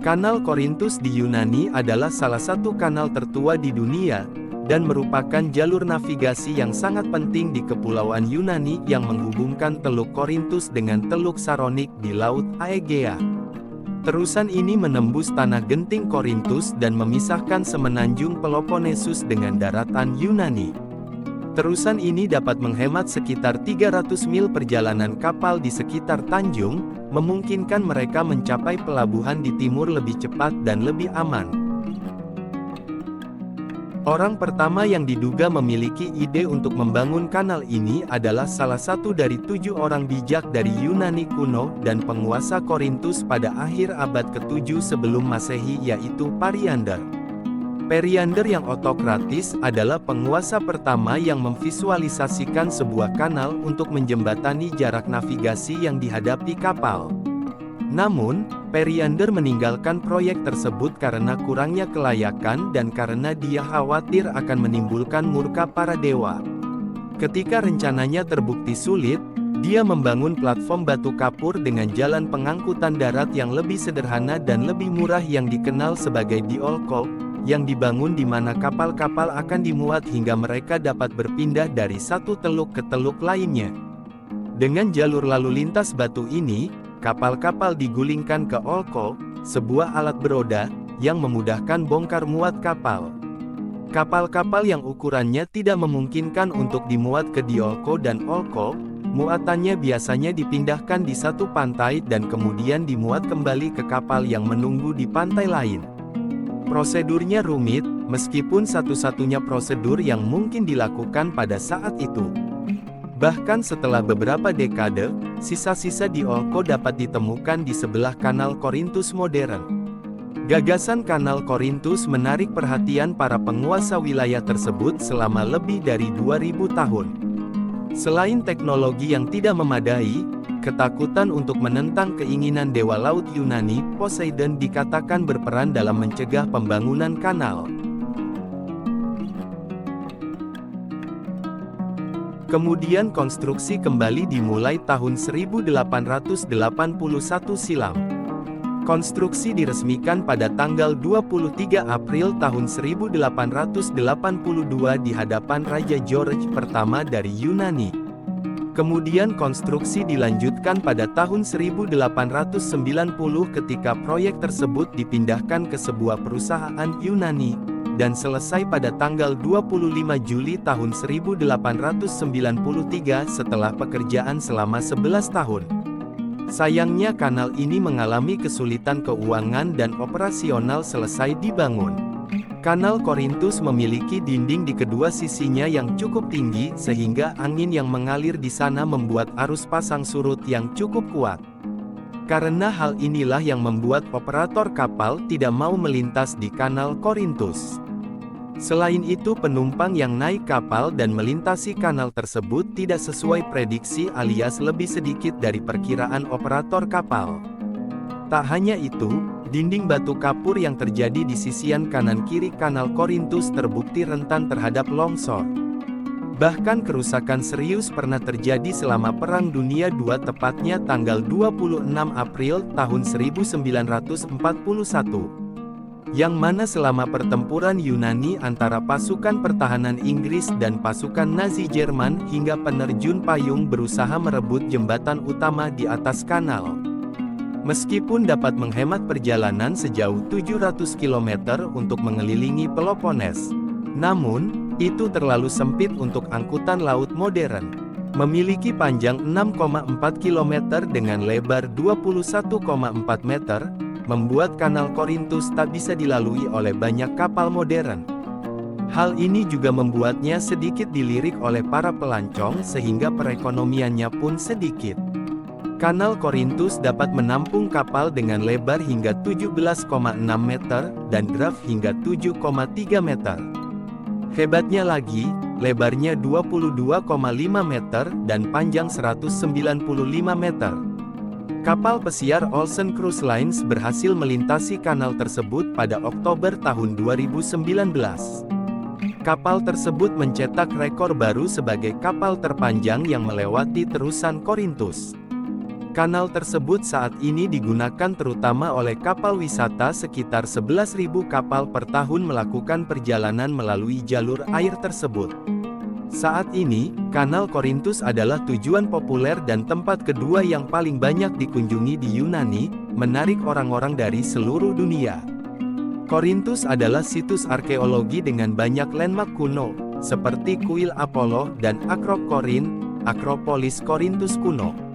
Kanal Korintus di Yunani adalah salah satu kanal tertua di dunia, dan merupakan jalur navigasi yang sangat penting di Kepulauan Yunani yang menghubungkan Teluk Korintus dengan Teluk Saronik di Laut Aegea. Terusan ini menembus tanah genting Korintus dan memisahkan semenanjung Peloponnesus dengan daratan Yunani. Terusan ini dapat menghemat sekitar 300 mil perjalanan kapal di sekitar Tanjung, memungkinkan mereka mencapai pelabuhan di timur lebih cepat dan lebih aman. Orang pertama yang diduga memiliki ide untuk membangun kanal ini adalah salah satu dari 7 orang bijak dari Yunani kuno dan penguasa Korintus pada akhir abad ke-7 sebelum Masehi, yaitu Periander. Periander yang otokratis adalah penguasa pertama yang memvisualisasikan sebuah kanal untuk menjembatani jarak navigasi yang dihadapi kapal. Namun, Periander meninggalkan proyek tersebut karena kurangnya kelayakan dan karena dia khawatir akan menimbulkan murka para dewa. Ketika rencananya terbukti sulit, dia membangun platform batu kapur dengan jalan pengangkutan darat yang lebih sederhana dan lebih murah yang dikenal sebagai diolko, yang dibangun di mana kapal-kapal akan dimuat hingga mereka dapat berpindah dari satu teluk ke teluk lainnya. Dengan jalur lalu lintas batu ini, kapal-kapal digulingkan ke olko, sebuah alat beroda, yang memudahkan bongkar muat kapal. Kapal-kapal yang ukurannya tidak memungkinkan untuk dimuat ke diolko dan olko, muatannya biasanya dipindahkan di satu pantai dan kemudian dimuat kembali ke kapal yang menunggu di pantai lain. Prosedurnya rumit, meskipun satu-satunya prosedur yang mungkin dilakukan pada saat itu. Bahkan setelah beberapa dekade, sisa-sisa diolko dapat ditemukan di sebelah kanal Korintus modern. Gagasan kanal Korintus menarik perhatian para penguasa wilayah tersebut selama lebih dari 2000 tahun. Selain teknologi yang tidak memadai, ketakutan untuk menentang keinginan dewa laut Yunani, Poseidon, dikatakan berperan dalam mencegah pembangunan kanal. Kemudian konstruksi kembali dimulai tahun 1881 silam. Konstruksi diresmikan pada tanggal 23 April tahun 1882 di hadapan Raja George pertama dari Yunani. Kemudian konstruksi dilanjutkan pada tahun 1890 ketika proyek tersebut dipindahkan ke sebuah perusahaan Yunani, dan selesai pada tanggal 25 Juli tahun 1893 setelah pekerjaan selama 11 tahun. Sayangnya kanal ini mengalami kesulitan keuangan dan operasional selesai dibangun. Kanal Korintus memiliki dinding di kedua sisinya yang cukup tinggi sehingga angin yang mengalir di sana membuat arus pasang surut yang cukup kuat. Karena hal inilah yang membuat operator kapal tidak mau melintas di kanal Korintus. Selain itu, penumpang yang naik kapal dan melintasi kanal tersebut tidak sesuai prediksi alias lebih sedikit dari perkiraan operator kapal. Tak hanya itu, dinding batu kapur yang terjadi di sisian kanan-kiri kanal Korintus terbukti rentan terhadap longsor. Bahkan kerusakan serius pernah terjadi selama Perang Dunia II, tepatnya tanggal 26 April tahun 1941. Yang mana selama pertempuran Yunani antara pasukan pertahanan Inggris dan pasukan Nazi Jerman hingga penerjun payung berusaha merebut jembatan utama di atas kanal. Meskipun dapat menghemat perjalanan sejauh 700 km untuk mengelilingi Peloponnes, namun, itu terlalu sempit untuk angkutan laut modern. Memiliki panjang 6,4 km dengan lebar 21,4 meter, membuat kanal Korintus tak bisa dilalui oleh banyak kapal modern. Hal ini juga membuatnya sedikit dilirik oleh para pelancong sehingga perekonomiannya pun sedikit. Kanal Korintus dapat menampung kapal dengan lebar hingga 17,6 meter dan draft hingga 7,3 meter. Hebatnya lagi, lebarnya 22,5 meter dan panjang 195 meter. Kapal pesiar Ocean Cruise Lines berhasil melintasi kanal tersebut pada Oktober tahun 2019. Kapal tersebut mencetak rekor baru sebagai kapal terpanjang yang melewati terusan Korintus. Kanal tersebut saat ini digunakan terutama oleh kapal wisata. Sekitar 11.000 kapal per tahun melakukan perjalanan melalui jalur air tersebut. Saat ini, Kanal Korintus adalah tujuan populer dan tempat kedua yang paling banyak dikunjungi di Yunani, menarik orang-orang dari seluruh dunia. Korintus adalah situs arkeologi dengan banyak landmark kuno, seperti kuil Apollo dan Akropolis Korintus kuno.